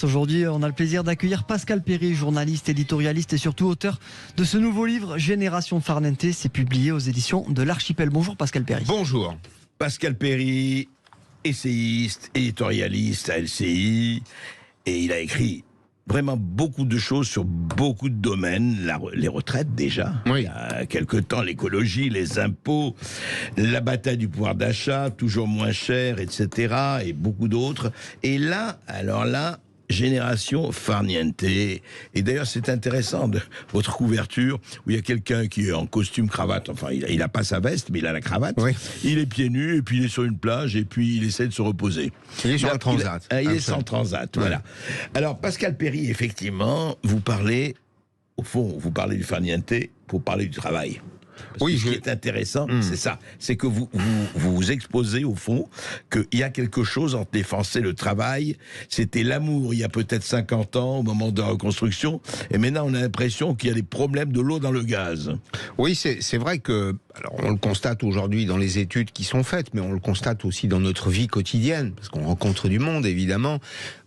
France. Aujourd'hui, on a le plaisir d'accueillir Pascal Perry, journaliste, éditorialiste et surtout auteur de ce nouveau livre Génération Farniente. C'est publié aux éditions de l'Archipel. Bonjour Pascal Perry. Bonjour. Pascal Perry, essayiste, éditorialiste à LCI, et il a écrit vraiment beaucoup de choses sur beaucoup de domaines. Les retraites déjà, oui. Il y a quelque temps, l'écologie, les impôts, la bataille du pouvoir d'achat, toujours moins cher, etc. et beaucoup d'autres. Et là, Génération Farniente. Et d'ailleurs, c'est intéressant, votre couverture, où il y a quelqu'un qui est en costume, cravate, enfin, il n'a pas sa veste, mais il a la cravate. Oui. Il est pieds nus, et puis il est sur une plage, et puis il essaie de se reposer. Il est sur un transat. Il est sur un transat, voilà. Alors, Pascal Perry, effectivement, vous parlez du Farniente pour parler du travail. Parce que ce qui est intéressant, c'est ça. C'est que vous exposez, au fond, qu'il y a quelque chose entre les Français, le travail. C'était l'amour il y a peut-être 50 ans, au moment de la reconstruction. Et maintenant, on a l'impression qu'il y a des problèmes de l'eau dans le gaz. Oui, c'est vrai que, alors on le constate aujourd'hui dans les études qui sont faites, mais on le constate aussi dans notre vie quotidienne, parce qu'on rencontre du monde, évidemment.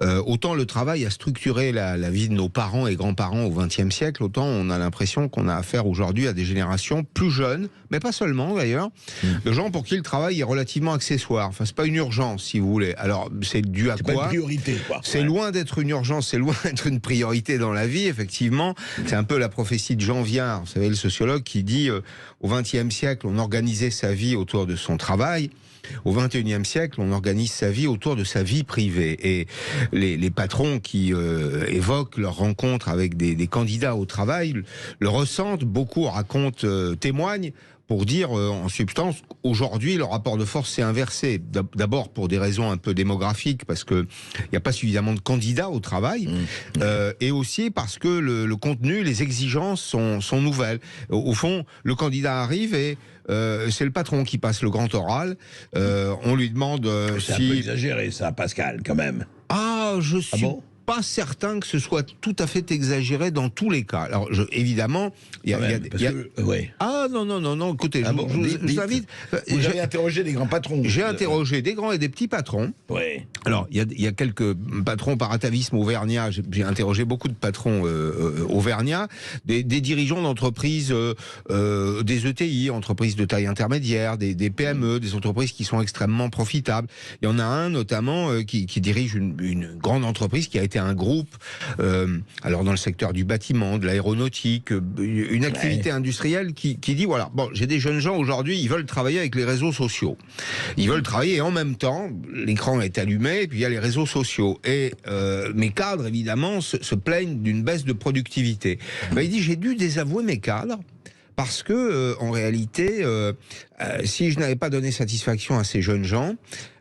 Autant le travail a structuré la vie de nos parents et grands-parents au XXe siècle, autant on a l'impression qu'on a affaire aujourd'hui à des générations plus jeunes, mais pas seulement d'ailleurs, de gens pour qui le travail est relativement accessoire. Enfin, c'est pas une urgence, si vous voulez. Alors, c'est dû à quoi ? C'est pas une priorité, quoi. C'est loin d'être une urgence, c'est loin d'être une priorité dans la vie, effectivement. C'est un peu la prophétie de Jean Viard, vous savez, le sociologue, qui dit au XXe siècle, on organisait sa vie autour de son travail. Au XXIe siècle, on organise sa vie autour de sa vie privée. Et les patrons qui évoquent leur rencontre avec des candidats au travail le ressentent, beaucoup racontent, témoignent, pour dire, en substance, aujourd'hui, le rapport de force s'est inversé. D'abord pour des raisons un peu démographiques, parce qu'il n'y a pas suffisamment de candidats au travail, et aussi parce que le contenu, les exigences sont nouvelles. Au fond, le candidat arrive et c'est le patron qui passe le grand oral. On lui demande c'est un peu exagéré, ça, Pascal, quand même. Ah, je suis... bon pas certain que ce soit tout à fait exagéré dans tous les cas. Alors, évidemment, il y a... ouais. Ah, non, écoutez, je vous invite... Vous avez interrogé des grands patrons. J'ai interrogé des grands et des petits patrons. Ouais. Alors, il y a quelques patrons par atavisme auvergnat. J'ai interrogé beaucoup de patrons auvergnats, des dirigeants d'entreprises, des ETI, entreprises de taille intermédiaire, des PME, des entreprises qui sont extrêmement profitables. Il y en a un, notamment, qui dirige une grande entreprise qui a été un groupe, alors dans le secteur du bâtiment, de l'aéronautique, une activité industrielle qui dit, voilà, bon, j'ai des jeunes gens aujourd'hui, ils veulent travailler avec les réseaux sociaux. Ils veulent travailler et en même temps, l'écran est allumé, et puis il y a les réseaux sociaux. Et mes cadres, évidemment, se plaignent d'une baisse de productivité. Ben, il dit, j'ai dû désavouer mes cadres, parce que, en réalité, si je n'avais pas donné satisfaction à ces jeunes gens,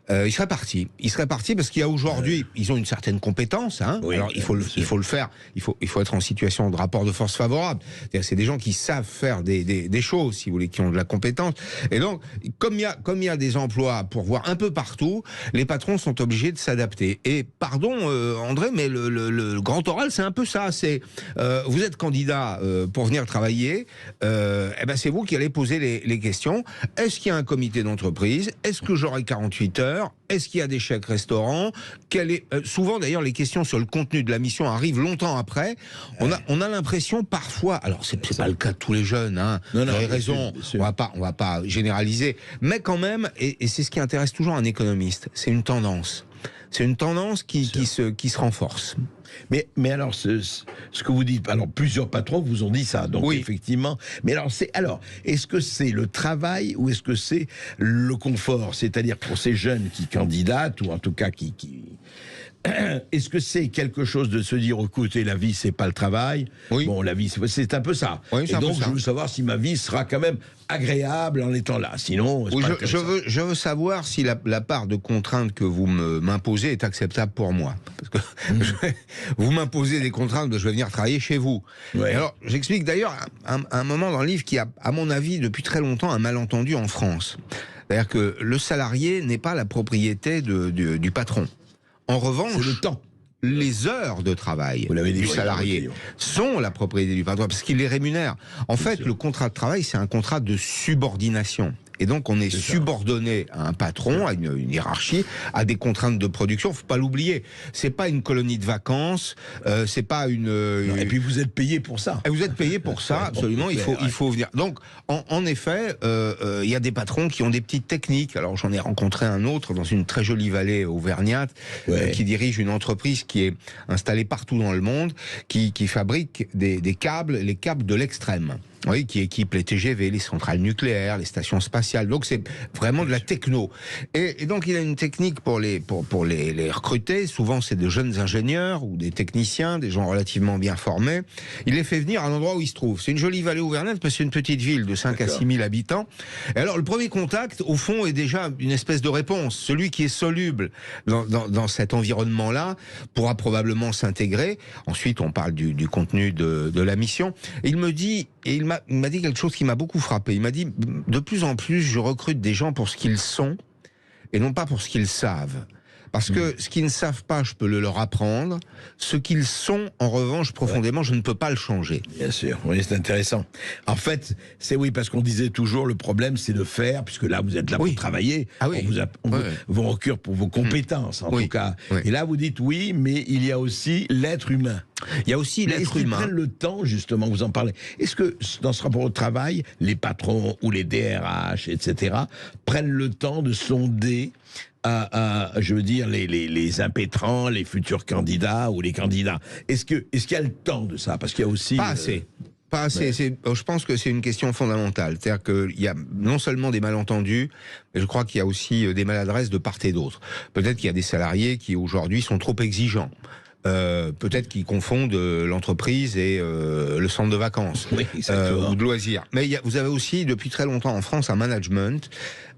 ils seraient partis. Ils seraient partis parce qu'il y a aujourd'hui, ils ont une certaine compétence. Hein. Oui, alors il faut le faire. Il faut être en situation de rapport de force favorable. C'est des gens qui savent faire des choses, si vous voulez, qui ont de la compétence. Et donc, comme il y a des emplois pour voir un peu partout, les patrons sont obligés de s'adapter. Et pardon, André, mais le grand oral, c'est un peu ça. C'est vous êtes candidat pour venir travailler. Eh ben c'est vous qui allez poser les questions. Est-ce qu'il y a un comité d'entreprise? Est-ce que j'aurai 48 heures? Est-ce qu'il y a des chèques restaurants? Souvent d'ailleurs les questions sur le contenu de la mission arrivent longtemps après. On a l'impression parfois, alors c'est pas le cas de tous les jeunes, hein, vous avez raison, bien sûr. On va pas généraliser, mais quand même, et c'est ce qui intéresse toujours un économiste, c'est une tendance. C'est une tendance qui se renforce. Mais alors, ce que vous dites, alors plusieurs patrons vous ont dit ça, donc oui. Effectivement. Mais alors, est-ce que c'est le travail ou est-ce que c'est le confort? C'est-à-dire pour ces jeunes qui candidatent, ou en tout cas qui est-ce que c'est quelque chose de se dire, écoutez, la vie, c'est pas le travail. Oui. Bon, la vie, c'est un peu ça. Oui, et donc, je veux savoir si ma vie sera quand même agréable en étant là. Sinon, oui, je veux savoir si la part de contraintes que vous m'imposez est acceptable pour moi. Parce que vous m'imposez des contraintes, je vais venir travailler chez vous. Ouais. Alors, j'explique d'ailleurs un moment dans le livre qui a, à mon avis, depuis très longtemps, un malentendu en France. C'est-à-dire que le salarié n'est pas la propriété du patron. En revanche, c'est le temps. Les heures de travail du salarié sont la propriété du patron parce qu'il les rémunère. En fait, le contrat de travail, c'est un contrat de subordination. Et donc, on est subordonné à un patron, à une hiérarchie, à des contraintes de production. Faut pas l'oublier. C'est pas une colonie de vacances. C'est pas une. Non, et puis vous êtes payé pour ça. Et vous êtes payé pour ça, absolument. Il faut venir. Donc, en effet, il y a des patrons qui ont des petites techniques. Alors, j'en ai rencontré un autre dans une très jolie vallée auvergnate, qui dirige une entreprise qui est installée partout dans le monde, qui fabrique des câbles, les câbles de l'extrême. Oui, qui équipe les TGV, les centrales nucléaires, les stations spatiales. Donc c'est vraiment de la techno. Et donc il a une technique pour les recruter. Souvent c'est de jeunes ingénieurs ou des techniciens, des gens relativement bien formés. Il les fait venir à l'endroit où ils se trouvent. C'est une jolie vallée auvergnate, mais c'est une petite ville de 5 à 6 000 habitants. Et alors le premier contact, au fond, est déjà une espèce de réponse. Celui qui est soluble dans cet environnement-là pourra probablement s'intégrer. Ensuite, on parle du contenu de la mission. Et il me dit, il m'a dit quelque chose qui m'a beaucoup frappé. Il m'a dit, de plus en plus, je recrute des gens pour ce qu'ils sont et non pas pour ce qu'ils savent. Parce que ce qu'ils ne savent pas, je peux le leur apprendre. Ce qu'ils sont, en revanche, profondément, je ne peux pas le changer. Bien sûr, oui, c'est intéressant. En fait, c'est parce qu'on disait toujours, le problème, c'est de faire, puisque là, vous êtes là pour travailler. Ah oui. On vous recrute pour vos compétences, en tout cas. Oui. Et là, vous dites oui, mais il y a aussi l'être humain. Il y a aussi l'être humain. Est-ce qu'ils prennent le temps, justement, vous en parlez. Est-ce que, dans ce rapport au travail, les patrons ou les DRH, etc., prennent le temps de sonder je veux dire, les impétrants, les futurs candidats ou les candidats. Est-ce qu'il y a le temps de ça? Parce qu'il y a aussi... Pas assez. Pas assez. Je pense que c'est une question fondamentale. C'est-à-dire qu'il y a non seulement des malentendus, mais je crois qu'il y a aussi des maladresses de part et d'autre. Peut-être qu'il y a des salariés qui, aujourd'hui, sont trop exigeants. Peut-être qu'ils confondent l'entreprise et le centre de vacances ou de loisirs. Mais vous avez aussi, depuis très longtemps en France, un management,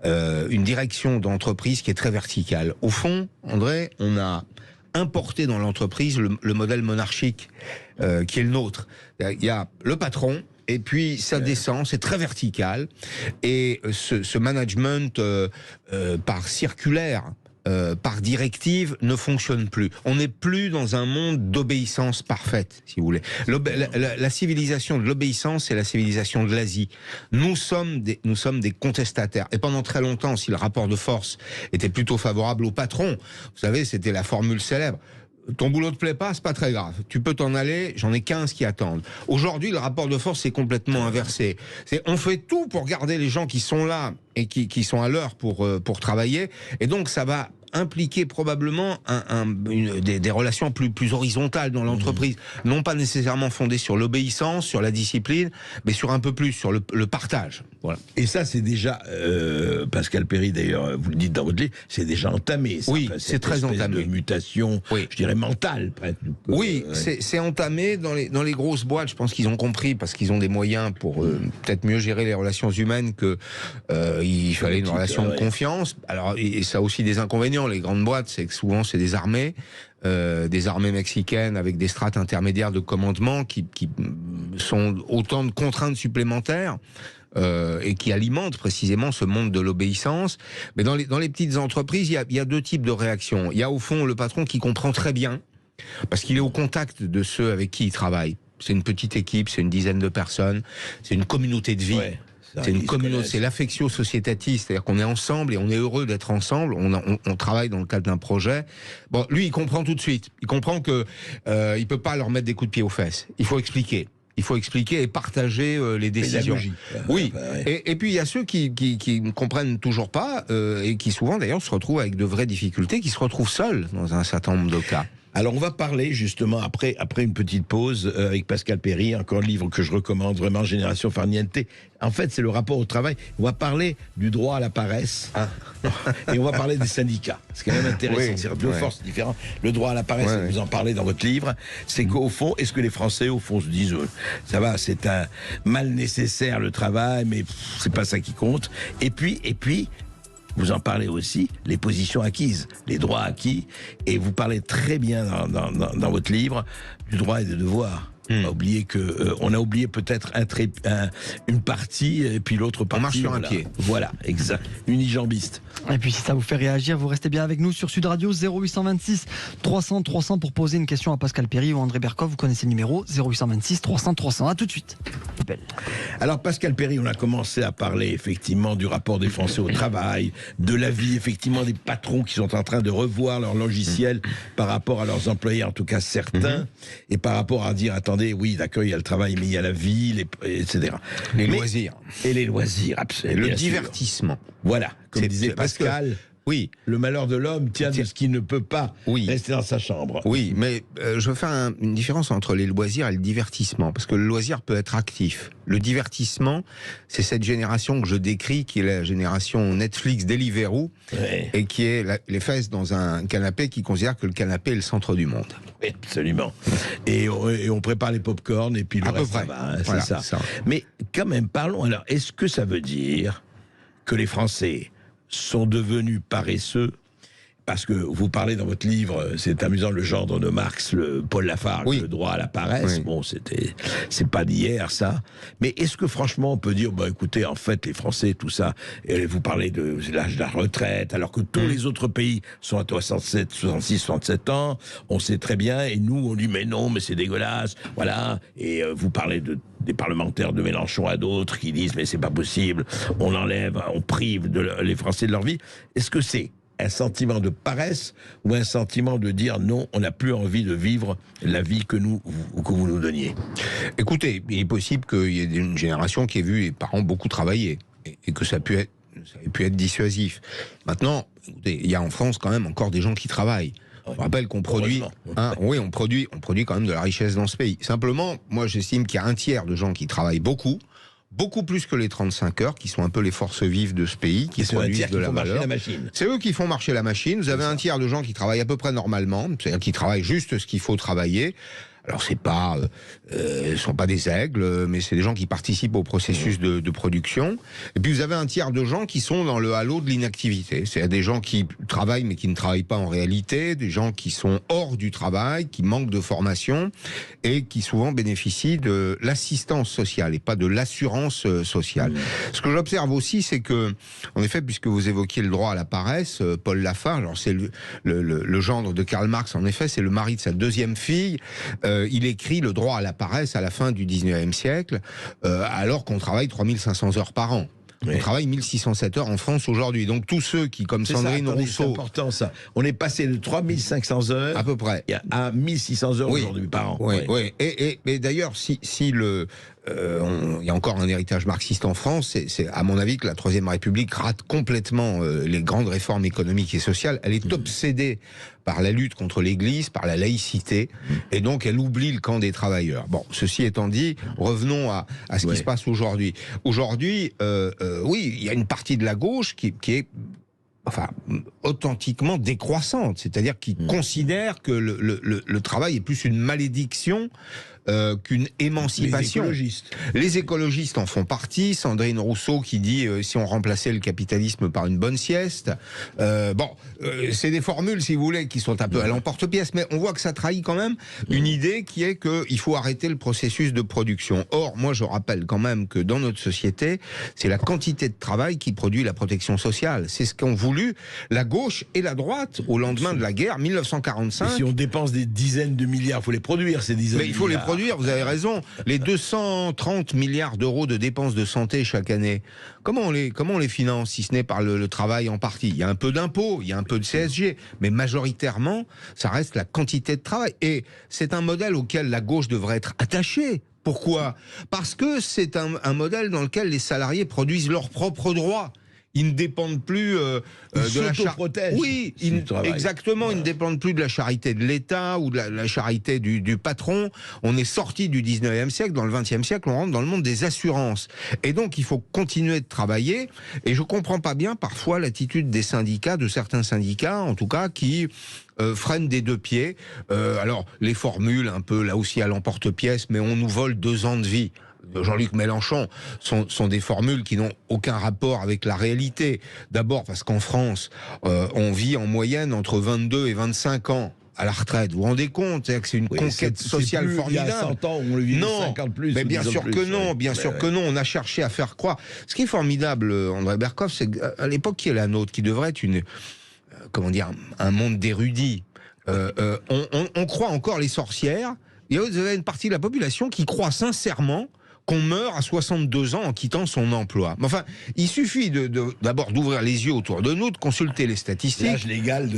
une direction d'entreprise qui est très verticale. Au fond, André, on a importé dans l'entreprise le modèle monarchique qui est le nôtre. Il y a le patron, et puis ça descend, c'est très vertical, et ce management par circulaire, par directive, ne fonctionne plus. On n'est plus dans un monde d'obéissance parfaite, si vous voulez. La civilisation de l'obéissance, c'est la civilisation de l'Asie. Nous sommes des contestataires. Et pendant très longtemps, si le rapport de force était plutôt favorable au patron, vous savez, c'était la formule célèbre. Ton boulot te plaît pas, c'est pas très grave. Tu peux t'en aller, j'en ai 15 qui attendent. Aujourd'hui, le rapport de force est complètement inversé. On fait tout pour garder les gens qui sont là et qui sont à l'heure pour travailler. Et donc, ça va impliquer probablement des relations plus horizontales dans l'entreprise, non pas nécessairement fondées sur l'obéissance, sur la discipline, mais sur un peu plus, sur le partage. Voilà. Et ça, c'est déjà, Pascal Perry, d'ailleurs, vous le dites dans votre livre, c'est déjà entamé. Ça, oui, c'est très entamé. De mutation, je dirais mentale, presque. Oui, c'est entamé dans les grosses boîtes. Je pense qu'ils ont compris, parce qu'ils ont des moyens pour peut-être mieux gérer les relations humaines, que il fallait une relation de confiance. Alors, et ça a aussi des inconvénients. Les grandes boîtes, c'est que souvent c'est des armées mexicaines avec des strates intermédiaires de commandement qui sont autant de contraintes supplémentaires et qui alimentent précisément ce monde de l'obéissance. Mais dans les petites entreprises, il y a deux types de réactions. Il y a au fond le patron qui comprend très bien, parce qu'il est au contact de ceux avec qui il travaille. C'est une petite équipe, c'est une dizaine de personnes, c'est une communauté de vie. Ouais. C'est une communauté, c'est l'affectio societatis, c'est-à-dire qu'on est ensemble et on est heureux d'être ensemble. On travaille dans le cadre d'un projet. Bon, lui, il comprend tout de suite. Il comprend que il peut pas leur mettre des coups de pied aux fesses. Il faut expliquer. Il faut expliquer et partager les décisions. Oui. Et puis il y a ceux qui ne comprennent toujours pas et qui souvent d'ailleurs se retrouvent avec de vraies difficultés, qui se retrouvent seuls dans un certain nombre de cas. Alors on va parler justement après une petite pause avec Pascal Perry, encore un livre que je recommande vraiment, Génération Farniente. En fait, c'est le rapport au travail. On va parler du droit à la paresse et on va parler des syndicats. C'est quand même intéressant, c'est deux forces différentes. Le droit à la paresse, vous en parlez dans votre livre, c'est qu'au fond, est-ce que les Français au fond se disent ça va, c'est un mal nécessaire le travail, mais c'est pas ça qui compte. Et puis vous en parlez aussi, les positions acquises, les droits acquis, et vous parlez très bien dans votre livre du droit et des devoirs. On a oublié on a oublié peut-être une partie et puis l'autre partie. On marche sur un voilà. pied. Voilà, exact. Unijambiste. Et puis si ça vous fait réagir, vous restez bien avec nous sur Sud Radio 0826 300 300 pour poser une question à Pascal Perry ou André Berkoff. Vous connaissez le numéro 0826 300 300. À tout de suite. Belle. Alors Pascal Perry, on a commencé à parler effectivement du rapport des Français au travail, de la vie effectivement des patrons qui sont en train de revoir leur logiciel par rapport à leurs employés, en tout cas certains, et par rapport à dire attendez, oui d'accord il y a le travail mais il y a la vie, etc. Les loisirs. Et les loisirs, absolument. Le divertissement. Voilà, comme disait Pascal. Oui. Le malheur de l'homme tient de ce qui ne peut pas rester dans sa chambre. Oui, mais je veux faire une différence entre les loisirs et le divertissement, parce que le loisir peut être actif. Le divertissement, c'est cette génération que je décris, qui est la génération Netflix Deliveroo, et qui est les fesses dans un canapé, qui considère que le canapé est le centre du monde. Oui, absolument. Et on prépare les pop-corn, et puis le reste, ça va, hein, voilà, c'est ça. Mais quand même, parlons alors, est-ce que ça veut dire que les Français sont devenus paresseux? Parce que vous parlez dans votre livre, c'est amusant, le gendre de Marx, Paul Lafargue, le droit à la paresse. Bon, c'est pas d'hier, ça. Mais est-ce que franchement, on peut dire, bah écoutez, en fait, les Français, tout ça, et vous parlez de l'âge de la retraite, alors que tous les autres pays sont à 67, 66, 67 ans, on sait très bien, et nous, on dit, mais non, mais c'est dégueulasse, voilà. Et vous parlez des parlementaires de Mélenchon à d'autres qui disent, mais c'est pas possible, on enlève, on prive les Français de leur vie. Est-ce que c'est un sentiment de paresse ou un sentiment de dire non, on n'a plus envie de vivre la vie que vous nous donniez? Écoutez, il est possible qu'il y ait une génération qui ait vu les parents beaucoup travailler et que ça ait pu être dissuasif. Maintenant, écoutez, il y a en France quand même encore des gens qui travaillent. Je rappelle qu'on produit, on produit quand même de la richesse dans ce pays. Simplement, moi j'estime qu'il y a un tiers de gens qui travaillent beaucoup plus que les 35 heures, qui sont un peu les forces vives de ce pays, qui produisent de la valeur. C'est eux qui font marcher la machine. Vous avez un tiers de gens qui travaillent à peu près normalement, c'est-à-dire qui travaillent juste ce qu'il faut travailler. Alors c'est pas, sont pas des aigles, mais c'est des gens qui participent au processus de production. Et puis vous avez un tiers de gens qui sont dans le halo de l'inactivité. C'est-à-dire des gens qui travaillent mais qui ne travaillent pas en réalité, des gens qui sont hors du travail, qui manquent de formation et qui souvent bénéficient de l'assistance sociale et pas de l'assurance sociale. Ce que j'observe aussi, c'est que, en effet, puisque vous évoquiez le droit à la paresse, Paul Lafargue, alors c'est le gendre de Karl Marx, en effet, c'est le mari de sa deuxième fille. Il écrit le droit à la paresse à la fin du 19e siècle, alors qu'on travaille 3500 heures par an. On travaille 1607 heures en France aujourd'hui. Donc tous ceux qui, comme Sandrine Rousseau... C'est important ça. On est passé de 3500 heures à peu près à 1600 heures aujourd'hui par an. Oui. Et d'ailleurs, si il y a encore un héritage marxiste en France, c'est à mon avis que la Troisième République rate complètement les grandes réformes économiques et sociales. Elle est obsédée par la lutte contre l'Église, par la laïcité, et donc elle oublie le camp des travailleurs. Bon, ceci étant dit, revenons à ce qui se passe aujourd'hui. Aujourd'hui, oui, il y a une partie de la gauche qui est authentiquement décroissante, c'est-à-dire qui considère que le travail est plus une malédiction qu'une émancipation. Les écologistes en font partie. Sandrine Rousseau qui dit si on remplaçait le capitalisme par une bonne sieste. C'est des formules, si vous voulez, qui sont un peu à l'emporte-pièce, mais on voit que ça trahit quand même une idée qui est qu'il faut arrêter le processus de production. Or, moi je rappelle quand même que dans notre société, c'est la quantité de travail qui produit la protection sociale. C'est ce qu'ont voulu la gauche et la droite au lendemain de la guerre 1945. Et si on dépense des dizaines de milliards, il faut les produire, ces dizaines de milliards. Mais il faut les produire. Vous avez raison. Les 230 milliards d'euros de dépenses de santé chaque année, comment on les finance, si ce n'est par le travail en partie? Il y a un peu d'impôts, il y a un peu de CSG, mais majoritairement, ça reste la quantité de travail. Et c'est un modèle auquel la gauche devrait être attachée. Pourquoi? Parce que c'est un modèle dans lequel les salariés produisent leurs propres droits. Ils ne dépendent plus de la charité. Oui, exactement. Ils ne dépendent plus de la charité de l'État ou de la charité du patron. On est sorti du 19e siècle. Dans le 20e siècle, on rentre dans le monde des assurances. Et donc, il faut continuer de travailler. Et je comprends pas bien, parfois, l'attitude des syndicats, de certains syndicats, en tout cas, qui freinent des deux pieds. Alors, les formules, un peu, là aussi, à l'emporte-pièce, mais on nous vole 2 ans de vie. Jean-Luc Mélenchon sont des formules qui n'ont aucun rapport avec la réalité. D'abord parce qu'en France, on vit en moyenne entre 22 et 25 ans. à la retraite. Vous vous rendez compte? C'est-à-dire que c'est une conquête sociale formidable. Il y a 100 ans, on le vit 50 plus. Mais bien sûr que non, bien sûr que non. On a cherché à faire croire. Ce qui est formidable, André Berkoff, c'est qu'à l'époque qui est la nôtre, qui devrait être un monde d'érudits, on croit encore les sorcières. Il y a une partie de la population qui croit sincèrement qu'on meurt à 62 ans en quittant son emploi. Mais enfin, il suffit d'abord d'ouvrir les yeux autour de nous, de consulter les statistiques. L'âge légal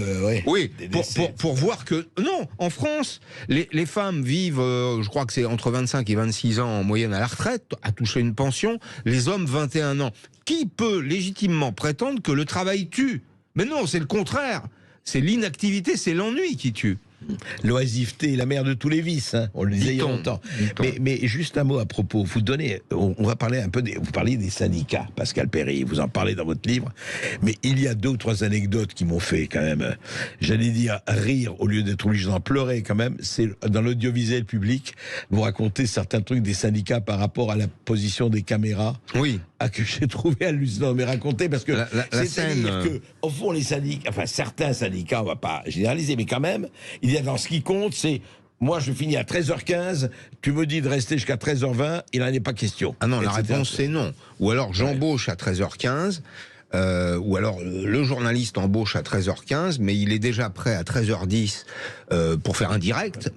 pour voir que... Non, en France, les femmes vivent, je crois que c'est entre 25 et 26 ans en moyenne à la retraite, à toucher une pension, les hommes 21 ans. Qui peut légitimement prétendre que le travail tue? Mais non, c'est le contraire. C'est l'inactivité, c'est l'ennui qui tue. L'oisiveté est la mère de tous les vices, hein. On le disait il y a longtemps. Mais juste un mot à propos. On va parler un peu vous parliez des syndicats, Pascal Perry, vous en parlez dans votre livre. Mais il y a 2 ou 3 anecdotes qui m'ont fait quand même, j'allais dire rire au lieu d'être obligé d'en pleurer quand même. C'est dans l'audiovisuel public, vous racontez certains trucs des syndicats par rapport à la position des caméras. Oui. Que j'ai trouvé hallucinant, mais raconter, parce que c'est-à-dire que, au fond, les syndicats, enfin certains syndicats, on va pas généraliser, mais quand même, il y a dans ce qui compte, c'est moi je finis à 13h15, tu me dis de rester jusqu'à 13h20, il n'en est pas question. Ah non, la réponse c'est non. Ou alors j'embauche à 13h15, ou alors le journaliste embauche à 13h15, mais il est déjà prêt à 13h10 pour faire un direct,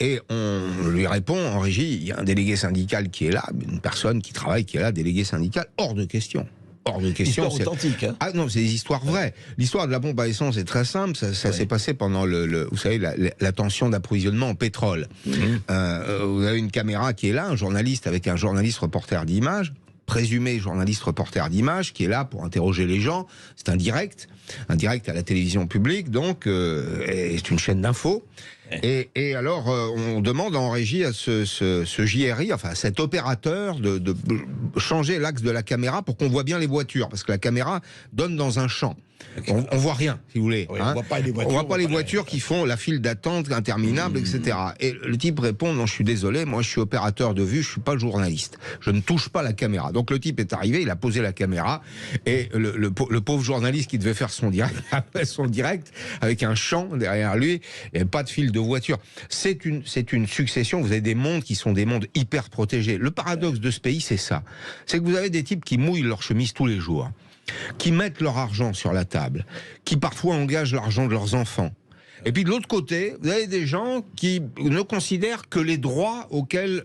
et on lui répond en régie, il y a un délégué syndical qui est là, une personne qui travaille qui est là, délégué syndical, hors de question. Hors de question. Histoire authentique. Hein. Ah non, c'est des histoires vraies. L'histoire de la pompe à essence est très simple. Ça s'est passé pendant vous savez, la tension d'approvisionnement en pétrole. Vous avez une caméra qui est là, un journaliste avec un journaliste reporter d'image, présumé journaliste reporter d'image, qui est là pour interroger les gens. C'est un direct à la télévision publique, donc c'est une chaîne d'infos. Et alors, on demande en régie à ce JRI, enfin à cet opérateur, de changer l'axe de la caméra pour qu'on voit bien les voitures, parce que la caméra donne dans un champ. Okay. On voit rien, si vous voulez. Oui, hein. On voit pas les voitures qui font la file d'attente interminable, etc. Et le type répond, non, je suis désolé, moi je suis opérateur de vue, je suis pas journaliste. Je ne touche pas la caméra. Donc le type est arrivé, il a posé la caméra, et le pauvre journaliste qui devait faire son direct, avec un champ derrière lui, et pas de fil de voiture. C'est une succession, vous avez des mondes qui sont des mondes hyper protégés. Le paradoxe de ce pays, c'est ça. C'est que vous avez des types qui mouillent leur chemise tous les jours, qui mettent leur argent sur la table, qui parfois engagent l'argent de leurs enfants. Et puis de l'autre côté, vous avez des gens qui ne considèrent que les droits auxquels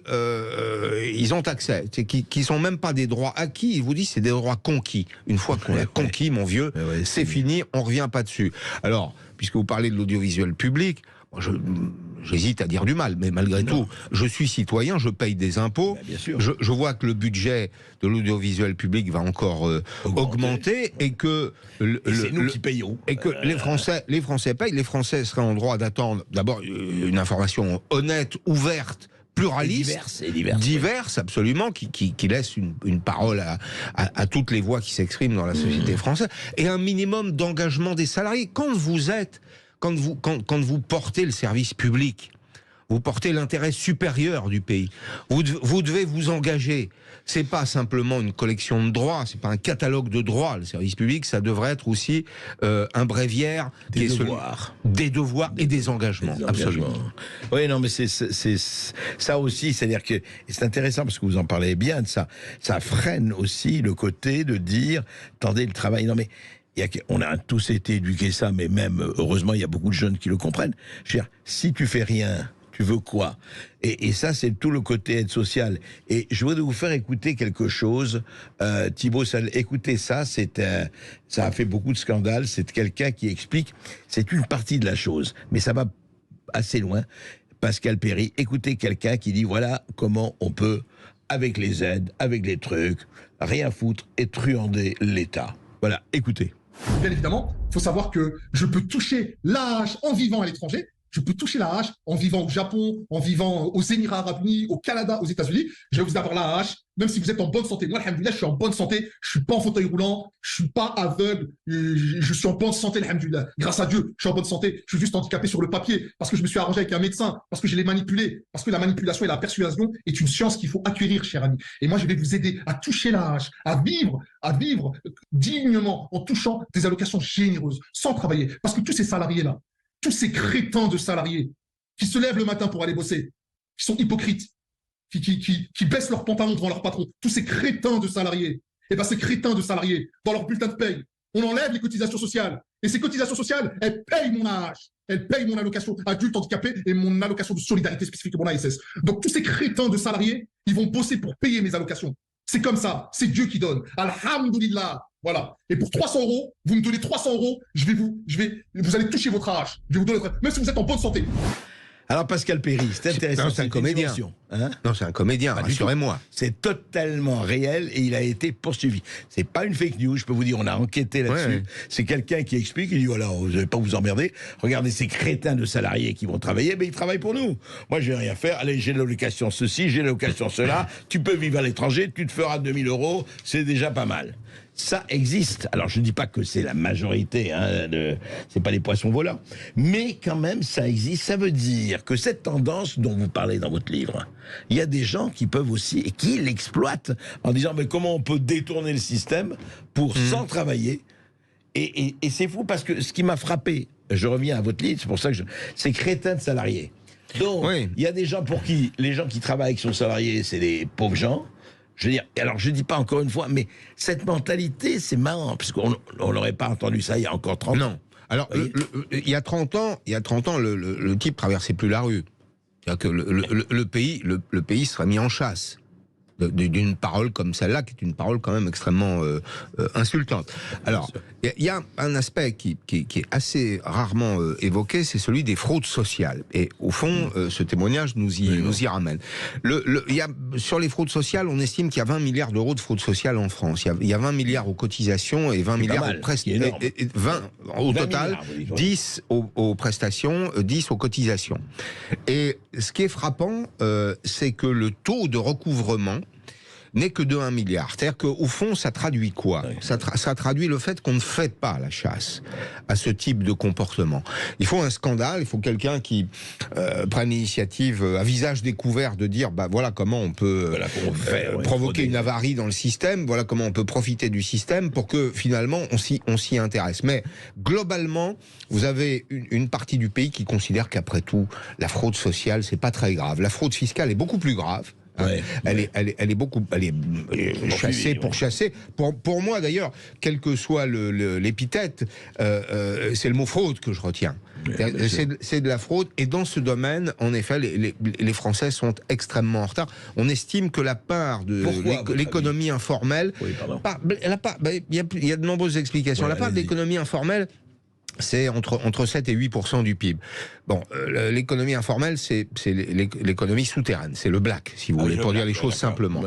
ils ont accès, qui sont même pas des droits acquis, ils vous disent c'est des droits conquis. Une fois qu'on l'a conquis, mon vieux, c'est fini, on revient pas dessus. Alors, puisque vous parlez de l'audiovisuel public, j'hésite à dire du mal, mais malgré tout, je suis citoyen, je paye des impôts. Bien sûr. Je vois que le budget de l'audiovisuel public va encore augmenter, et que c'est nous qui payons. Et que les Français payent. Les Français seraient en droit d'attendre d'abord une information honnête, ouverte, pluraliste, diverse, absolument, qui laisse une parole à toutes les voix qui s'expriment dans la société française, et un minimum d'engagement des salariés. Quand vous portez le service public, vous portez l'intérêt supérieur du pays. Vous devez vous engager. C'est pas simplement une collection de droits, c'est pas un catalogue de droits. Le service public, ça devrait être aussi un bréviaire des devoirs et des engagements. Absolument. Oui, non, mais c'est ça aussi, c'est-à-dire que c'est intéressant parce que vous en parlez bien de ça. Ça freine aussi le côté de dire, attendez, le travail. Non, mais on a tous été éduqués ça, mais même, heureusement, il y a beaucoup de jeunes qui le comprennent. Je veux dire, si tu fais rien, tu veux quoi? Et ça, c'est tout le côté aide sociale. Et je voudrais vous faire écouter quelque chose. Thibault, écoutez ça, ça a fait beaucoup de scandales. C'est quelqu'un qui explique, c'est une partie de la chose, mais ça va assez loin. Pascal Perry, écoutez quelqu'un qui dit, voilà comment on peut, avec les aides, avec les trucs, rien foutre et truander l'État. Voilà, écoutez. Bien évidemment, il faut savoir que je peux toucher l'AAH en vivant à l'étranger, je peux toucher l'AAH en vivant au Japon, en vivant aux Émirats Arabes Unis, au Canada, aux États-Unis. Je vais vous avoir l'AAH, même si vous êtes en bonne santé. Moi, alhamdoulilah, je suis en bonne santé, je suis pas en fauteuil roulant, je suis pas aveugle, je suis en bonne santé, alhamdoulilah. Grâce à Dieu, je suis en bonne santé. Je suis juste handicapé sur le papier parce que je me suis arrangé avec un médecin, parce que je l'ai manipulé, parce que la manipulation et la persuasion est une science qu'il faut acquérir, cher ami. Et moi, je vais vous aider à toucher l'AAH, à vivre dignement en touchant des allocations généreuses, sans travailler. Parce que tous ces salariés-là, tous ces crétins de salariés qui se lèvent le matin pour aller bosser, qui sont hypocrites, qui baissent leurs pantalons devant leur patron, tous ces crétins de salariés, et bien ces crétins de salariés, dans leur bulletin de paye, on enlève les cotisations sociales. Et ces cotisations sociales, elles payent mon âge, elles payent mon allocation adulte handicapé et mon allocation de solidarité spécifique de mon ASS. Donc tous ces crétins de salariés, ils vont bosser pour payer mes allocations. C'est comme ça, c'est Dieu qui donne. Alhamdoulilah. Voilà. Et pour 300 €, vous me donnez 300 €, vous allez toucher votre âge. Je vais vous donner, même si vous êtes en bonne santé. Alors Pascal Perry, c'est intéressant. C'est un comédien. Non, c'est un comédien, rassurez-moi. C'est totalement réel et il a été poursuivi. C'est pas une fake news, je peux vous dire, on a enquêté là-dessus. Ouais. C'est quelqu'un qui explique, il dit voilà, vous n'allez pas vous emmerder. Regardez ces crétins de salariés qui vont travailler, mais ils travaillent pour nous. Moi, je vais rien faire. Allez, j'ai l'allocation ceci, j'ai l'allocation cela. Tu peux vivre à l'étranger, tu te feras 2000 €, c'est déjà pas mal. Ça existe. Alors, je ne dis pas que c'est la majorité, c'est pas les poissons volants. Mais quand même, ça existe. Ça veut dire que cette tendance dont vous parlez dans votre livre, il y a des gens qui peuvent aussi, et qui l'exploitent, en disant, mais comment on peut détourner le système pour sans travailler. Et c'est fou parce que ce qui m'a frappé, je reviens à votre livre, c'est pour ça que c'est crétin de salariés. Donc, il y a des gens pour qui, les gens qui travaillent avec son salarié, c'est des pauvres gens. Je veux dire, alors je ne dis pas encore une fois, mais cette mentalité, c'est marrant, parce qu'on n'aurait pas entendu ça il y a encore 30 ans. Non. Alors, il y a 30 ans, le type traversait plus la rue. C'est-à-dire que le pays serait mis en chasse d'une parole comme celle-là, qui est une parole quand même extrêmement insultante. Alors, il y a un aspect qui est assez rarement évoqué, c'est celui des fraudes sociales. Et au fond, ce témoignage nous y ramène. Sur les fraudes sociales, on estime qu'il y a 20 milliards d'euros de fraude sociale en France. Il y a 20 milliards aux cotisations et 20 milliards aux prestations. 20 au total, 10 aux prestations, 10 aux cotisations. Et ce qui est frappant, c'est que le taux de recouvrement n'est que de 1 milliard. C'est-à-dire qu'au fond, ça traduit quoi ? Ça traduit le fait qu'on ne fait pas la chasse à ce type de comportement. Il faut un scandale, il faut quelqu'un qui prenne l'initiative à visage découvert de dire voilà comment on peut provoquer une avarie dans le système, voilà comment on peut profiter du système pour que finalement on s'y intéresse. Mais globalement, vous avez une partie du pays qui considère qu'après tout, la fraude sociale, c'est pas très grave. La fraude fiscale est beaucoup plus grave. Elle est chassée pour chasser. Pour moi d'ailleurs, quel que soit l'épithète, c'est le mot fraude que je retiens. C'est de la fraude, et dans ce domaine, en effet, les Français sont extrêmement en retard. On estime que la part de l'économie informelle, il y a de nombreuses explications. La part de l'économie informelle, c'est entre 7 et 8% du PIB. Bon, l'économie informelle, c'est l'économie souterraine, c'est le black, si vous voulez, pour dire les choses simplement.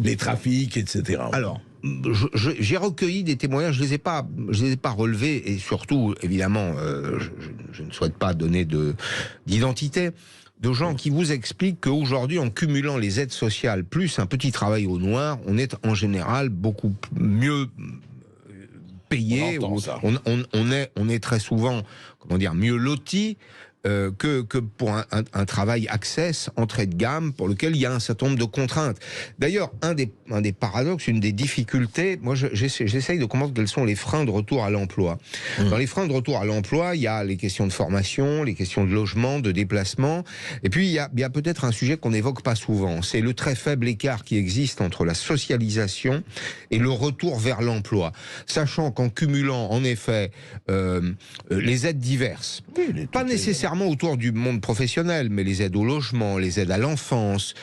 Les trafics, etc. Alors, j'ai recueilli des témoignages, je les ai pas relevés, et surtout, évidemment, je ne souhaite pas donner d'identité, de gens qui vous expliquent qu'aujourd'hui, en cumulant les aides sociales plus un petit travail au noir, on est en général beaucoup mieux payé, on est très souvent, mieux loti que pour un travail access, entrée de gamme, pour lequel il y a un certain nombre de contraintes. D'ailleurs, un des paradoxes, une des difficultés, moi j'essaye de comprendre quels sont les freins de retour à l'emploi. Dans les freins de retour à l'emploi, il y a les questions de formation, les questions de logement, de déplacement, et puis il y a peut-être un sujet qu'on n'évoque pas souvent, c'est le très faible écart qui existe entre la socialisation et le retour vers l'emploi. Sachant qu'en cumulant, en effet, les aides diverses, pas nécessairement autour du monde professionnel, mais les aides au logement, les aides à l'enfance,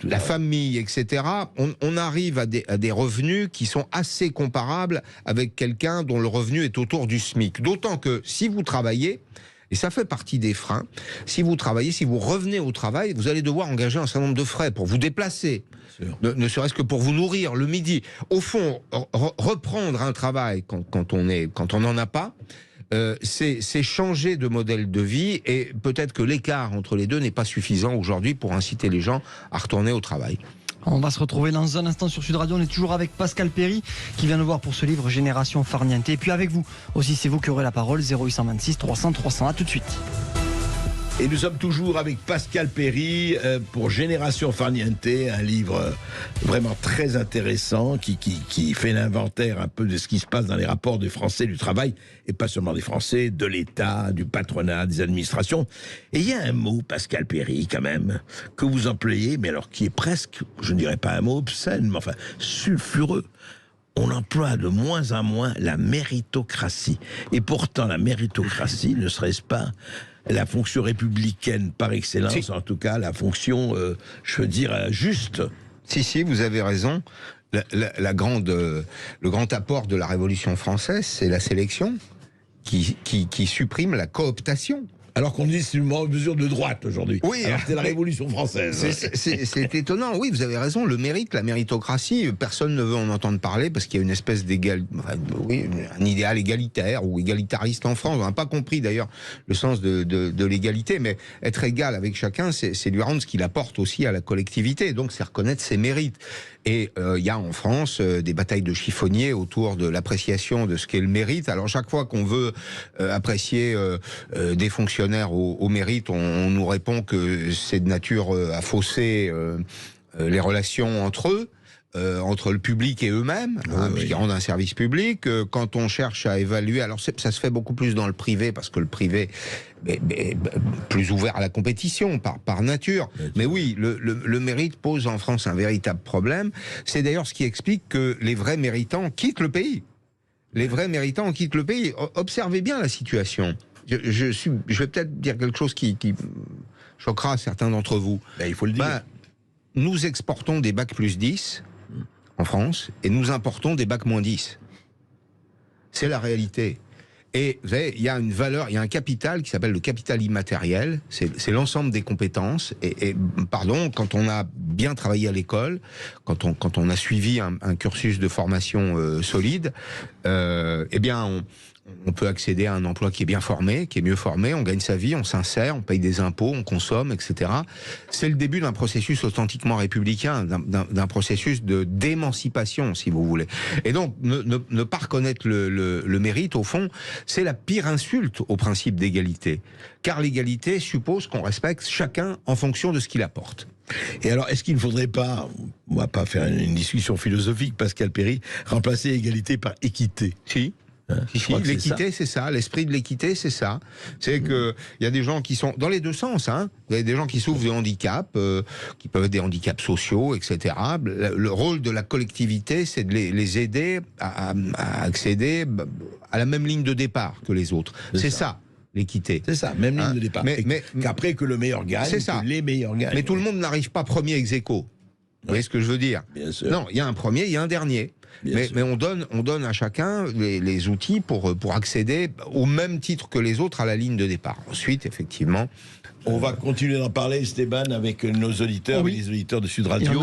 la famille, etc., on arrive à des revenus qui sont assez comparables avec quelqu'un dont le revenu est autour du SMIC. D'autant que si vous travaillez, et ça fait partie des freins, si vous travaillez, si vous revenez au travail, vous allez devoir engager un certain nombre de frais pour vous déplacer, ne serait-ce que pour vous nourrir le midi. Au fond, reprendre un travail quand on n'en a pas, c'est changer de modèle de vie, et peut-être que l'écart entre les deux n'est pas suffisant aujourd'hui pour inciter les gens à retourner au travail. On va se retrouver dans un instant sur Sud Radio. On est toujours avec Pascal Perry qui vient nous voir pour ce livre Génération Farniente. Et puis avec vous aussi, c'est vous qui aurez la parole, 0826 300 300. À tout de suite. Et nous sommes toujours avec Pascal Perry pour Génération Farniente, un livre vraiment très intéressant qui fait l'inventaire un peu de ce qui se passe dans les rapports des Français du travail, et pas seulement des Français, de l'État, du patronat, des administrations. Et il y a un mot, Pascal Perry, quand même, que vous employez, mais alors qui est presque, je ne dirais pas un mot obscène, mais enfin sulfureux. On emploie de moins en moins la méritocratie. Et pourtant, la méritocratie, ne serait-ce pas la fonction républicaine par excellence, si. En tout cas la fonction, je veux dire, juste. Si, vous avez raison. Le grand apport de la Révolution française, c'est la sélection qui supprime la cooptation. Alors qu'on dit que c'est une mesure de droite aujourd'hui. Oui, alors c'est la Révolution française. C'est étonnant. Oui, vous avez raison. Le mérite, la méritocratie, personne ne veut en entendre parler parce qu'il y a une espèce un idéal égalitaire ou égalitariste en France. On n'a pas compris d'ailleurs le sens de l'égalité, mais être égal avec chacun, c'est lui rendre ce qu'il apporte aussi à la collectivité. Donc c'est reconnaître ses mérites. Et il y a en France des batailles de chiffonniers autour de l'appréciation de ce qu'est le mérite. Alors chaque fois qu'on veut apprécier des fonctionnaires au mérite, on nous répond que c'est de nature à fausser les relations entre eux. Entre le public et eux-mêmes, puisqu'ils rendent un service public. Quand on cherche à évaluer, alors ça se fait beaucoup plus dans le privé, parce que le privé est plus ouvert à la compétition par nature. Mais oui, le mérite pose en France un véritable problème. C'est d'ailleurs ce qui explique que les vrais méritants quittent le pays. Les vrais méritants quittent le pays. Observez bien la situation. Je vais peut-être dire quelque chose qui choquera certains d'entre vous. Il faut le dire. Nous exportons des bacs plus 10 en France, et nous importons des bacs moins 10. C'est la réalité. Et vous savez, il y a une valeur, il y a un capital qui s'appelle le capital immatériel, c'est l'ensemble des compétences, et quand on a bien travaillé à l'école, quand on a suivi un cursus de formation solide, eh bien on peut accéder à un emploi qui est bien formé, qui est mieux formé, on gagne sa vie, on s'insère, on paye des impôts, on consomme, etc. C'est le début d'un processus authentiquement républicain, d'un processus d'émancipation, si vous voulez. Et donc, ne pas reconnaître le mérite, au fond, c'est la pire insulte au principe d'égalité. Car l'égalité suppose qu'on respecte chacun en fonction de ce qu'il apporte. Et alors, est-ce qu'il ne faudrait pas, on va pas faire une discussion philosophique, Pascal Perry, remplacer égalité par équité ? Si. L'équité, c'est ça. L'esprit de l'équité, c'est ça. C'est que il y a des gens qui sont dans les deux sens. Il y a des gens qui souffrent de handicap, qui peuvent être des handicaps sociaux, etc. Le rôle de la collectivité, c'est de les aider à accéder à la même ligne de départ que les autres. C'est ça. L'équité. C'est ça, même ligne de départ. Mais qu'après que le meilleur gagne, c'est ça. Que les meilleurs gagnent. Mais tout le monde n'arrive pas premier ex aequo. Vous voyez ce que je veux dire ? Bien sûr. Non, il y a un premier, il y a un dernier. Mais on donne à chacun les outils pour accéder au même titre que les autres à la ligne de départ. Ensuite, effectivement... On va continuer d'en parler, Esteban, avec nos auditeurs, les auditeurs de Sud Radio.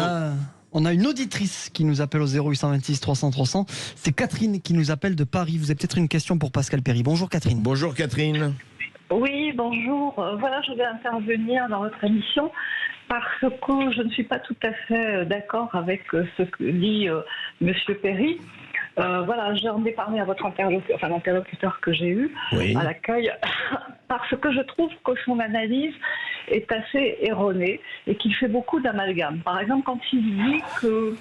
On a une auditrice qui nous appelle au 0826 300 300. C'est Catherine qui nous appelle de Paris. Vous avez peut-être une question pour Pascal Perry. Bonjour Catherine. Bonjour Catherine. Oui, bonjour. Voilà, je vais intervenir dans votre émission parce que je ne suis pas tout à fait d'accord avec ce que dit Monsieur Perry. Voilà, j'en ai parlé à votre l'interlocuteur que j'ai eu à l'accueil, parce que je trouve que son analyse est assez erronée et qu'il fait beaucoup d'amalgames. Par exemple, quand il dit que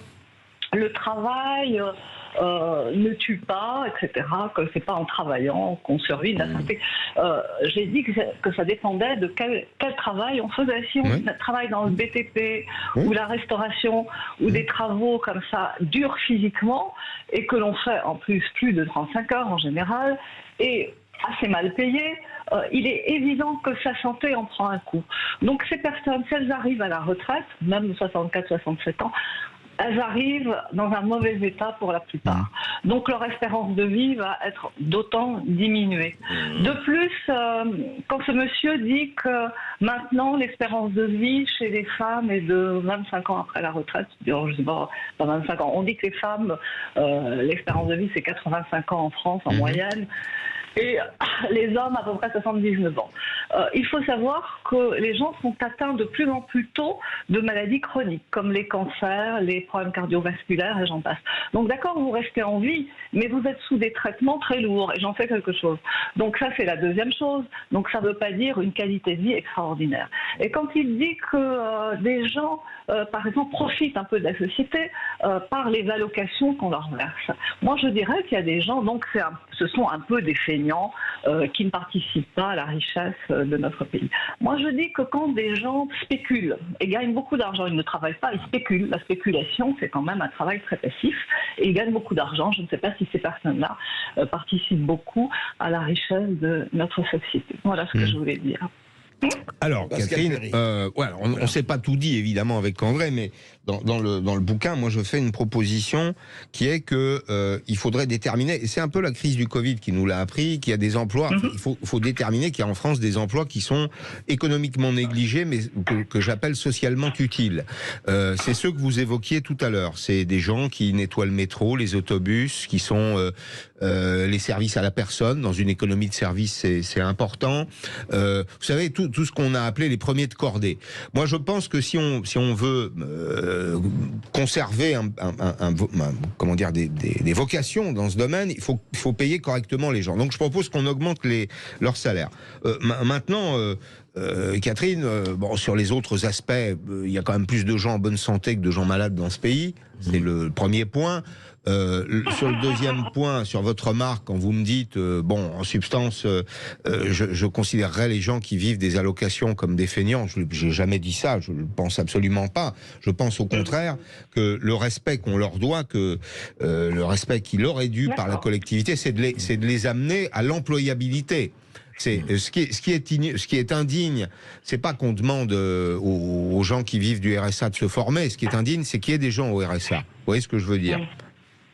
le travail ne tue pas, etc., que c'est pas en travaillant qu'on survit de la santé. J'ai dit que ça dépendait de quel travail on faisait. Si on travaille dans le BTP ou la restauration ou des travaux comme ça durs physiquement et que l'on fait en plus de 35 heures en général et assez mal payé, il est évident que sa santé en prend un coup. Donc ces personnes, si elles arrivent à la retraite, même 64-67 ans, elles arrivent dans un mauvais état pour la plupart. Donc leur espérance de vie va être d'autant diminuée. De plus, quand ce monsieur dit que maintenant l'espérance de vie chez les femmes est de 25 ans après la retraite, je sais pas 25 ans, on dit que les femmes, l'espérance de vie c'est 85 ans en France en moyenne, et les hommes à peu près 79 ans. il faut savoir que les gens sont atteints de plus en plus tôt de maladies chroniques, comme les cancers, les problèmes cardiovasculaires et j'en passe. Donc d'accord, vous restez en vie, mais vous êtes sous des traitements très lourds et j'en sais quelque chose. Donc ça, c'est la deuxième chose. Donc ça ne veut pas dire une qualité de vie extraordinaire. Et quand il dit que des gens, par exemple, profitent un peu de la société par les allocations qu'on leur verse, moi je dirais qu'il y a des gens, donc ce sont un peu des feignants qui ne participent pas à la richesse de notre pays. Moi je dis que quand des gens spéculent et gagnent beaucoup d'argent, ils ne travaillent pas, ils spéculent. La spéculation, c'est quand même un travail très passif et ils gagnent beaucoup d'argent. Je ne sais pas si ces personnes-là participent beaucoup à la richesse de notre société. Voilà ce que je voulais dire. Alors, Catherine, on ne s'est pas tout dit évidemment avec André, mais dans le bouquin, moi je fais une proposition qui est que il faudrait déterminer, et c'est un peu la crise du Covid qui nous l'a appris, qu'il y a des emplois, il faut déterminer qu'il y a en France des emplois qui sont économiquement négligés, mais que j'appelle socialement utiles. C'est ceux que vous évoquiez tout à l'heure, c'est des gens qui nettoient le métro, les autobus, qui sont les services à la personne, dans une économie de services c'est important. Vous savez, tout ce qu'on a appelé les premiers de cordée. Moi je pense que si on veut conserver comment dire, des vocations dans ce domaine, il faut payer correctement les gens. Donc je propose qu'on augmente leurs salaires. Maintenant, Catherine, bon, sur les autres aspects, il y a quand même plus de gens en bonne santé que de gens malades dans ce pays. C'est le premier point. Sur le deuxième point, sur votre remarque, quand vous me dites, bon, en substance, je considérerais les gens qui vivent des allocations comme des feignants. J'ai jamais dit ça, je ne pense absolument pas. Je pense au contraire que le respect qu'on leur doit, le respect qui leur est dû par la collectivité, c'est de les amener à l'employabilité. Ce qui est indigne, c'est pas qu'on demande aux gens qui vivent du RSA de se former. Ce qui est indigne, c'est qu'il y ait des gens au RSA. Vous voyez ce que je veux dire?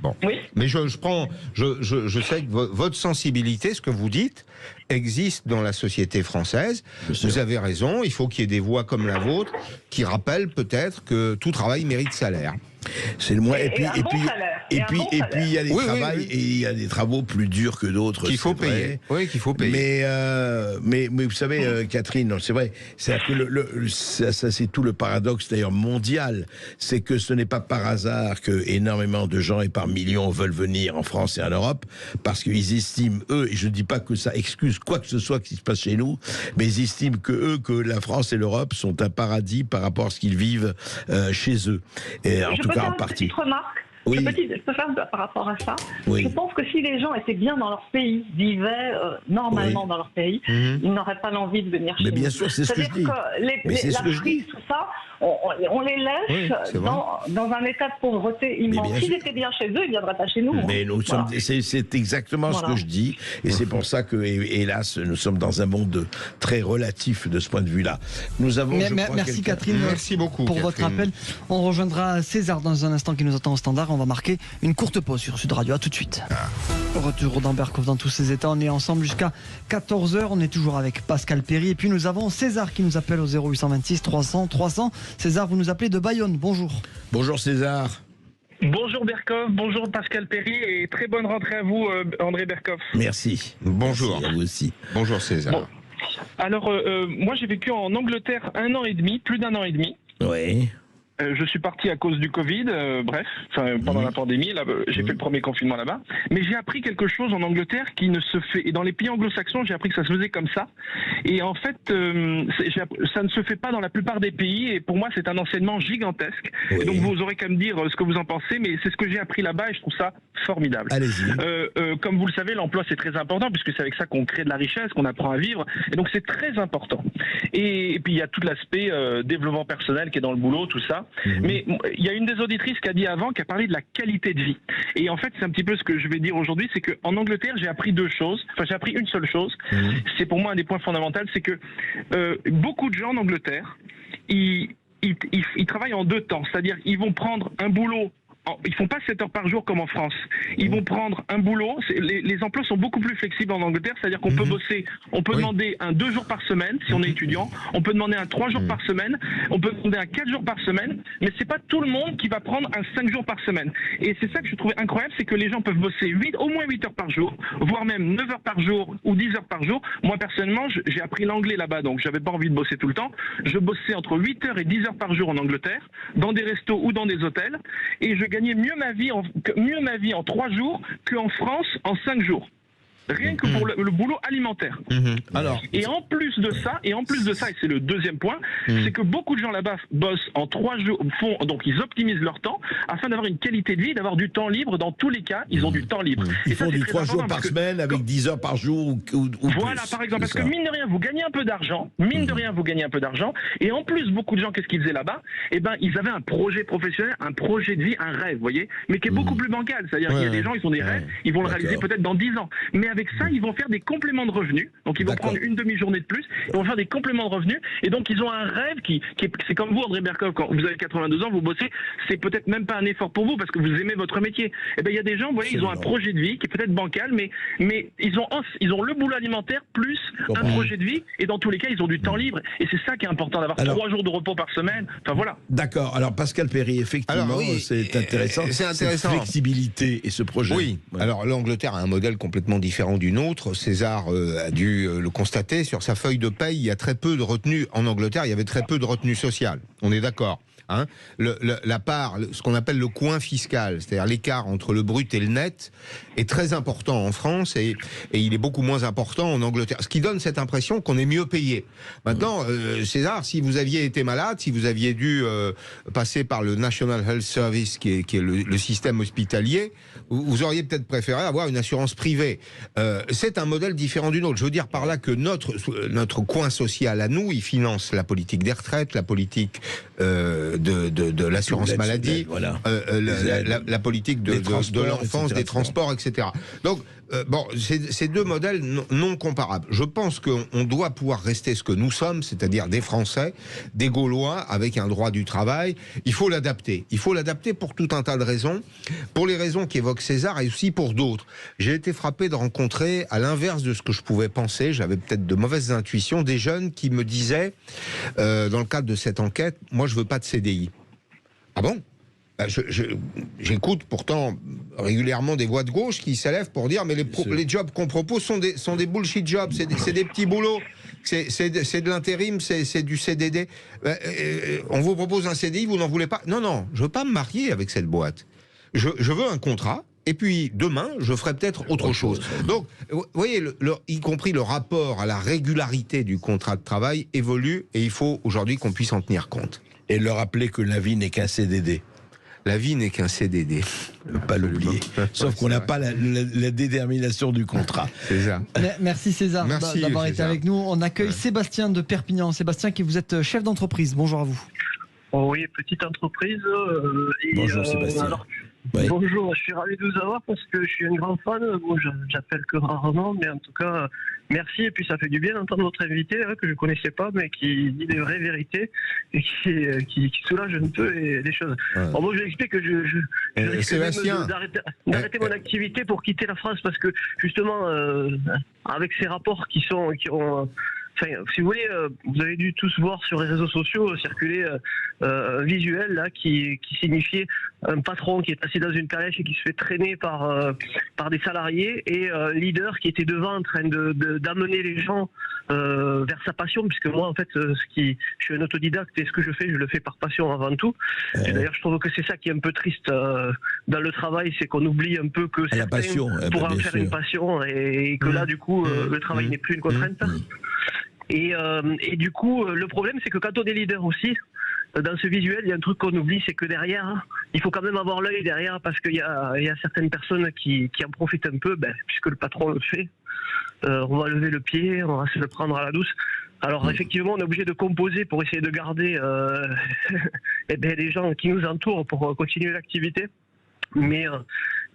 Bon. Oui. Mais je sais que votre sensibilité, ce que vous dites, existe dans la société française. Vous avez raison, il faut qu'il y ait des voix comme la vôtre qui rappellent peut-être que tout travail mérite salaire. C'est le moins. Et puis il y a des travails et il y a des travaux plus durs que d'autres qu'il faut payer. Oui, qu'il faut payer. Mais vous savez, Catherine, c'est vrai. C'est que ça, c'est tout le paradoxe d'ailleurs mondial. C'est que ce n'est pas par hasard que énormément de gens et par millions veulent venir en France et en Europe parce qu'ils estiment eux, et je ne dis pas que ça excuse quoi que ce soit qui se passe chez nous, mais ils estiment que la France et l'Europe sont un paradis par rapport à ce qu'ils vivent chez eux. Et en tout cas en partie. Petite remarque. Oui. Je peux faire par rapport à ça. Oui. Je pense que si les gens étaient bien dans leur pays, vivaient normalement dans leur pays, ils n'auraient pas l'envie de venir chez nous. Mais bien sûr, c'est ce que je dis. L'Afrique, tout ça, on les laisse dans un état de pauvreté immense. S'ils étaient bien chez eux, ils ne viendraient pas chez nous. Mais nous sommes, c'est exactement ce que je dis. Et c'est pour ça que, hélas, nous sommes dans un monde très relatif de ce point de vue-là. Nous avons. Merci Catherine. Merci beaucoup pour votre appel. On rejoindra César dans un instant qui nous attend au standard. On va marquer une courte pause sur Sud Radio. À tout de suite. Retour d'Amberkov dans tous ses états. On est ensemble jusqu'à 14h. On est toujours avec Pascal Perry. Et puis nous avons César qui nous appelle au 0826 300 300. César, vous nous appelez de Bayonne. Bonjour. Bonjour César. Bonjour Berkov, bonjour Pascal Perry et très bonne rentrée à vous André Berkov. Merci. Bonjour. Merci à vous aussi. Bonjour César. Bon. Alors moi j'ai vécu en Angleterre plus d'un an et demi. Oui. Je suis parti à cause du Covid, pendant la pandémie, là, j'ai fait le premier confinement là-bas. Mais j'ai appris quelque chose en Angleterre qui ne se fait... Et dans les pays anglo-saxons, j'ai appris que ça se faisait comme ça. Et en fait, ça ne se fait pas dans la plupart des pays. Et pour moi, c'est un enseignement gigantesque. Oui. Et donc, vous aurez qu'à me dire ce que vous en pensez. Mais c'est ce que j'ai appris là-bas et je trouve ça formidable. Allez-y. Comme vous le savez, l'emploi, c'est très important puisque c'est avec ça qu'on crée de la richesse, qu'on apprend à vivre. Et donc, c'est très important. Et puis, il y a tout l'aspect développement personnel qui est dans le boulot, tout ça. Mais il y a une des auditrices qui a dit avant, qui a parlé de la qualité de vie. Et en fait, c'est un petit peu ce que je vais dire aujourd'hui, c'est qu'en Angleterre, j'ai appris deux choses. Enfin, j'ai appris une seule chose. C'est pour moi un des points fondamentaux, c'est que beaucoup de gens en Angleterre, ils travaillent en deux temps. C'est-à-dire, ils vont prendre un boulot ils font pas 7 heures par jour comme en France. Ils vont prendre un boulot. Les emplois sont beaucoup plus flexibles en Angleterre, c'est-à-dire qu'on peut bosser, on peut demander un 2 jours par semaine si on est étudiant, on peut demander un 3 jours par semaine, on peut demander un 4 jours par semaine, mais c'est pas tout le monde qui va prendre un 5 jours par semaine. Et c'est ça que je trouvais incroyable, c'est que les gens peuvent bosser au moins 8 heures par jour, voire même 9 heures par jour ou 10 heures par jour. Moi personnellement, j'ai appris l'anglais là-bas, donc j'avais pas envie de bosser tout le temps. Je bossais entre 8 heures et 10 heures par jour en Angleterre, dans des restos ou dans des hôtels, et je gagnais mieux ma vie en 3 jours qu'en France en 5 jours. Rien que pour le boulot alimentaire. Alors, et en plus de ça, et c'est le deuxième point, c'est que beaucoup de gens là-bas bossent en 3 jours, donc ils optimisent leur temps afin d'avoir une qualité de vie, d'avoir du temps libre. Dans tous les cas, ils ont du temps libre. Ils font du 3 jours par semaine avec 10 heures par jour ou voilà, plus, par exemple, parce que mine de rien, vous gagnez un peu d'argent, et en plus, beaucoup de gens, qu'est-ce qu'ils faisaient là-bas? Eh ben, ils avaient un projet professionnel, un projet de vie, un rêve, vous voyez, mais qui est beaucoup plus bancal. C'est-à-dire qu'il y a des gens, ils ont des rêves, ils vont le réaliser peut-être dans 10 ans. Mais avec ça, ils vont faire des compléments de revenus. Donc ils vont prendre une demi-journée de plus, ils vont faire des compléments de revenus, et donc ils ont un rêve c'est comme vous, André Berkoff, quand vous avez 82 ans, vous bossez, c'est peut-être même pas un effort pour vous parce que vous aimez votre métier. Et ben il y a des gens, vous voyez, ils ont un projet de vie qui est peut-être bancal, mais ils ont le boulot alimentaire plus un projet de vie, et dans tous les cas, ils ont du temps libre, et c'est ça qui est important, d'avoir 3 jours de repos par semaine. Enfin voilà. D'accord. Alors Pascal Perry, effectivement, c'est intéressant. C'est intéressant. Cette flexibilité et ce projet. Oui. Ouais. Alors l'Angleterre a un modèle complètement différent du nôtre. César a dû le constater. Sur sa feuille de paye, il y a très peu de retenue. En Angleterre, il y avait très peu de retenue sociale. On est d'accord. Hein, la part, ce qu'on appelle le coin fiscal, c'est-à-dire l'écart entre le brut et le net, est très important en France et il est beaucoup moins important en Angleterre. Ce qui donne cette impression qu'on est mieux payé. Maintenant, César, si vous aviez été malade, si vous aviez dû passer par le National Health Service, qui est le système hospitalier, vous auriez peut-être préféré avoir une assurance privée. C'est un modèle différent du nôtre. Je veux dire par là que notre coin social à nous, il finance la politique des retraites, la politique de l'assurance maladie, voilà. la politique de l'enfance, des transports, etc. Donc, bon, c'est deux modèles non comparables. Je pense qu'on doit pouvoir rester ce que nous sommes, c'est-à-dire des Français, des Gaulois, avec un droit du travail. Il faut l'adapter. Il faut l'adapter pour tout un tas de raisons. Pour les raisons qu'évoque César et aussi pour d'autres. J'ai été frappé de rencontrer, à l'inverse de ce que je pouvais penser, j'avais peut-être de mauvaises intuitions, des jeunes qui me disaient, dans le cadre de cette enquête, moi je veux pas de CDI. Ah bon? J'écoute pourtant régulièrement des voix de gauche qui s'élèvent pour dire mais les jobs qu'on propose sont des bullshit jobs, c'est des petits boulots, c'est de l'intérim, c'est du CDD. On vous propose un CDI, vous n'en voulez pas? Non, je veux pas me marier avec cette boîte. Je veux un contrat. Et puis demain, je ferai peut-être autre chose. Donc, vous voyez, y compris le rapport à la régularité du contrat de travail évolue et il faut aujourd'hui qu'on puisse en tenir compte. Et leur rappeler que la vie n'est qu'un CDD. La vie n'est qu'un CDD. Ne pas l'oublier. Sauf qu'on n'a pas la détermination du contrat. C'est ça. Merci César d'avoir été avec nous. On accueille Sébastien de Perpignan. Sébastien, qui vous êtes chef d'entreprise. Bonjour à vous. Oui, petite entreprise. Bonjour Sébastien. Oui. Bonjour, je suis ravi de vous avoir parce que je suis un grand fan. Bon, j'appelle que rarement, mais en tout cas, merci. Et puis ça fait du bien d'entendre notre invité que je ne connaissais pas, mais qui dit des vraies vérités et qui soulage un peu les choses. Ouais. Bon, moi, je l'explique que je risque d'arrêter mon activité pour quitter la France parce que justement, avec ces rapports qui ont enfin, si vous voulez, vous avez dû tous voir sur les réseaux sociaux circuler un visuel là qui signifiait un patron qui est assis dans une calèche et qui se fait traîner par des salariés et leader qui était devant en train d'amener les gens vers sa passion, puisque moi en fait je suis un autodidacte et ce que je fais, je le fais par passion avant tout. Et d'ailleurs je trouve que c'est ça qui est un peu triste dans le travail, c'est qu'on oublie un peu que certains pourraient en faire une passion et que là du coup le travail n'est plus une contrainte. Et du coup, le problème, c'est que quand on est leader aussi, dans ce visuel, il y a un truc qu'on oublie, c'est que derrière, il faut quand même avoir l'œil derrière, parce qu'il y a certaines personnes qui en profitent un peu, puisque le patron le fait. On va lever le pied, on va se le prendre à la douce. Alors effectivement, on est obligé de composer pour essayer de garder les gens qui nous entourent pour continuer l'activité.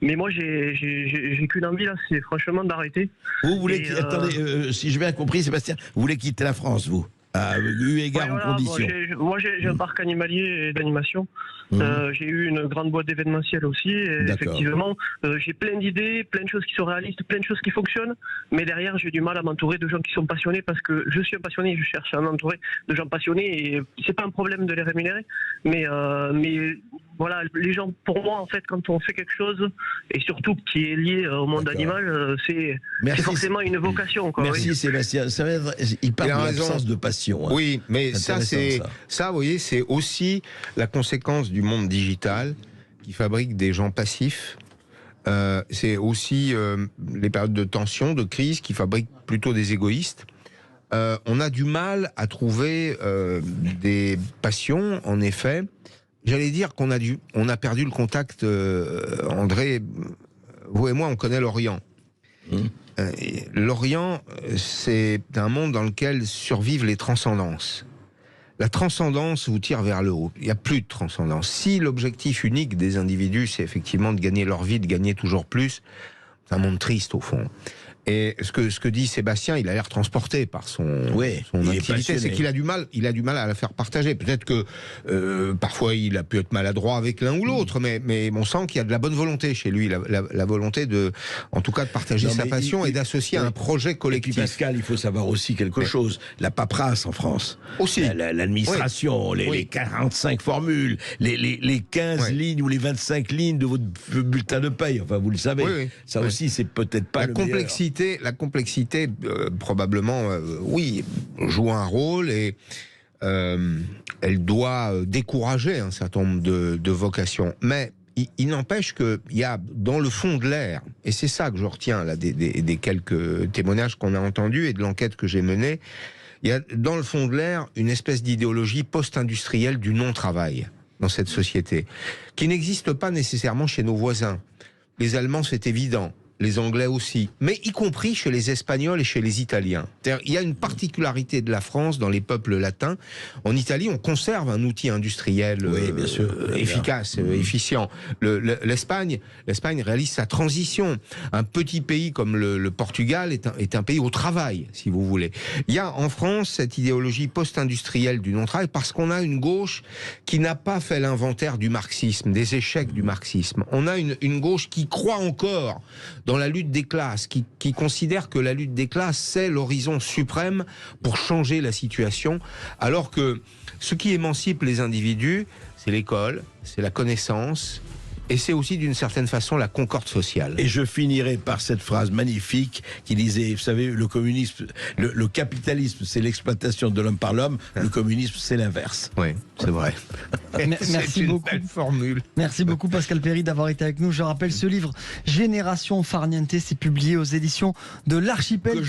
Mais moi, j'ai qu'une envie, là, c'est franchement d'arrêter. Vous voulez attendez, si j'ai bien compris, Sébastien, vous voulez quitter la France, vous? eu égard aux conditions. Moi, j'ai un parc animalier et d'animation. J'ai eu une grande boîte d'événementiel aussi. Et effectivement, j'ai plein d'idées, plein de choses qui sont réalistes, plein de choses qui fonctionnent. Mais derrière, j'ai du mal à m'entourer de gens qui sont passionnés parce que je suis un passionné et je cherche à m'entourer de gens passionnés. Et c'est pas un problème de les rémunérer. Mais voilà, les gens, pour moi, en fait, quand on fait quelque chose, et surtout qui est lié au monde animal, c'est forcément une vocation. Quoi, Merci Sébastien. Il parle de l'absence de passion. Hein. Oui, mais ça, vous voyez, c'est aussi la conséquence du monde digital qui fabrique des gens passifs. C'est aussi les périodes de tension, de crise qui fabriquent plutôt des égoïstes. On a du mal à trouver des passions, en effet. J'allais dire qu'on a perdu le contact. André, vous et moi, on connaît l'Orient. L'Orient, c'est un monde dans lequel survivent les transcendances. La transcendance vous tire vers le haut. Il n'y a plus de transcendance. Si l'objectif unique des individus, c'est effectivement de gagner leur vie, de gagner toujours plus, c'est un monde triste au fond. Et ce que dit Sébastien, il a l'air transporté par son activité, c'est qu'il a du mal à la faire partager. Peut-être que parfois il a pu être maladroit avec l'un ou l'autre, mais on sent qu'il y a de la bonne volonté chez lui, la volonté en tout cas de partager sa passion et d'associer un projet collectif. Et puis Pascal, il faut savoir aussi quelque chose, la paperasse en France, aussi l'administration, les 45 formules, les 15 lignes ou les 25 lignes de votre bulletin de paye, enfin vous le savez, ça aussi c'est peut-être pas la complexité. La complexité, probablement, joue un rôle et elle doit décourager un certain nombre de vocations. Mais il n'empêche qu'il y a dans le fond de l'air, et c'est ça que je retiens là, des quelques témoignages qu'on a entendus et de l'enquête que j'ai menée, il y a dans le fond de l'air une espèce d'idéologie post-industrielle du non-travail dans cette société, qui n'existe pas nécessairement chez nos voisins. Les Allemands, c'est évident. Les Anglais aussi, mais y compris chez les Espagnols et chez les Italiens. Il y a une particularité de la France dans les peuples latins. En Italie, on conserve un outil industriel efficace, efficient. L'Espagne réalise sa transition. Un petit pays comme le Portugal est un pays au travail, si vous voulez. Il y a en France cette idéologie post-industrielle du non-travail parce qu'on a une gauche qui n'a pas fait l'inventaire du marxisme, des échecs du marxisme. On a une gauche qui croit encore dans la lutte des classes, qui considère que la lutte des classes, c'est l'horizon suprême pour changer la situation, alors que ce qui émancipe les individus, c'est l'école, c'est la connaissance, et c'est aussi d'une certaine façon la concorde sociale. Et je finirai par cette phrase magnifique qui disait, vous savez, le communisme, le capitalisme, c'est l'exploitation de l'homme par l'homme, le communisme, c'est l'inverse. Oui, c'est vrai. Merci beaucoup. Belle formule. Merci beaucoup Pascal Perry d'avoir été avec nous. Je rappelle ce livre Génération Farniente, c'est publié aux éditions de l'Archipel.